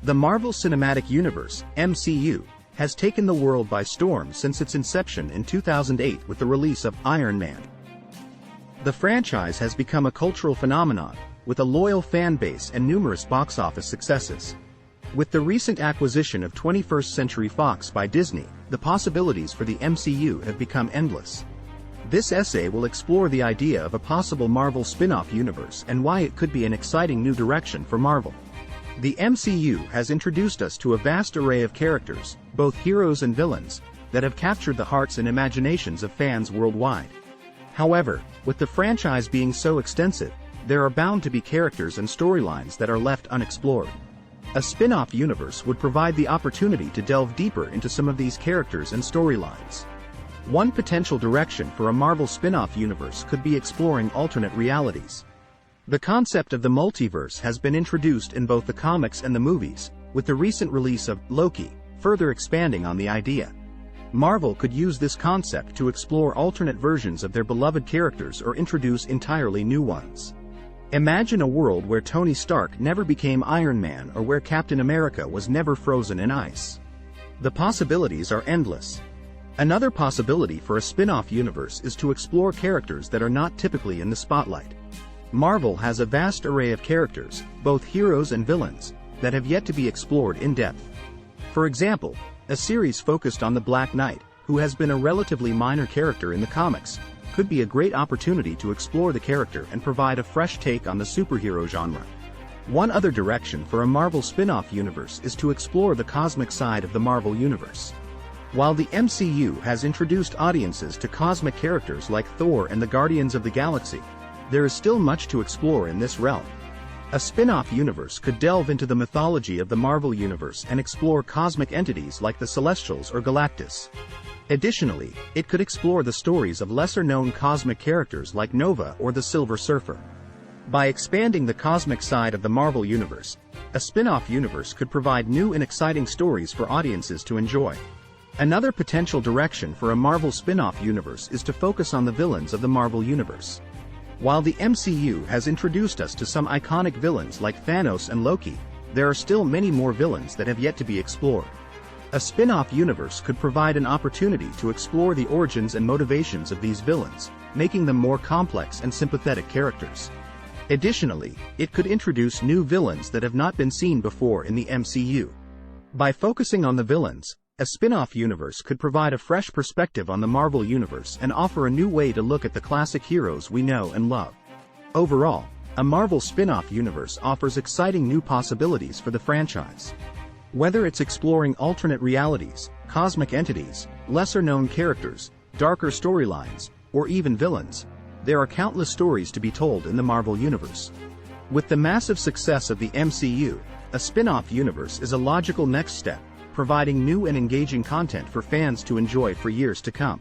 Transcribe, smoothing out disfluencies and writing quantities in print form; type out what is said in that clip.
The Marvel Cinematic Universe, MCU, has taken the world by storm since its inception in 2008 with the release of Iron Man. The franchise has become a cultural phenomenon, with a loyal fan base and numerous box office successes. With the recent acquisition of 21st Century Fox by Disney, the possibilities for the MCU have become endless. This essay will explore the idea of a possible Marvel spin-off universe and why it could be an exciting new direction for Marvel. The MCU has introduced us to a vast array of characters, both heroes and villains, that have captured the hearts and imaginations of fans worldwide. However, with the franchise being so extensive, there are bound to be characters and storylines that are left unexplored. A spin-off universe would provide the opportunity to delve deeper into some of these characters and storylines. One potential direction for a Marvel spin-off universe could be exploring alternate realities. The concept of the multiverse has been introduced in both the comics and the movies, with the recent release of Loki, further expanding on the idea. Marvel could use this concept to explore alternate versions of their beloved characters or introduce entirely new ones. Imagine a world where Tony Stark never became Iron Man or where Captain America was never frozen in ice. The possibilities are endless. Another possibility for a spin-off universe is to explore characters that are not typically in the spotlight. Marvel has a vast array of characters, both heroes and villains, that have yet to be explored in depth. For example, a series focused on the Black Knight, who has been a relatively minor character in the comics, could be a great opportunity to explore the character and provide a fresh take on the superhero genre. One other direction for a Marvel spin-off universe is to explore the cosmic side of the Marvel Universe. While the MCU has introduced audiences to cosmic characters like Thor and the Guardians of the Galaxy, there is still much to explore in this realm. A spin-off universe could delve into the mythology of the Marvel Universe and explore cosmic entities like the Celestials or Galactus. Additionally, it could explore the stories of lesser-known cosmic characters like Nova or the Silver Surfer. By expanding the cosmic side of the Marvel Universe, a spin-off universe could provide new and exciting stories for audiences to enjoy. Another potential direction for a Marvel spin-off universe is to focus on the villains of the Marvel Universe. While the MCU has introduced us to some iconic villains like Thanos and Loki, there are still many more villains that have yet to be explored. A spin-off universe could provide an opportunity to explore the origins and motivations of these villains, making them more complex and sympathetic characters. Additionally, it could introduce new villains that have not been seen before in the MCU. By focusing on the villains, a spin-off universe could provide a fresh perspective on the Marvel Universe and offer a new way to look at the classic heroes we know and love. Overall, a Marvel spin-off universe offers exciting new possibilities for the franchise. Whether it's exploring alternate realities, cosmic entities, lesser-known characters, darker storylines, or even villains, there are countless stories to be told in the Marvel Universe. With the massive success of the MCU, a spin-off universe is a logical next step, providing new and engaging content for fans to enjoy for years to come.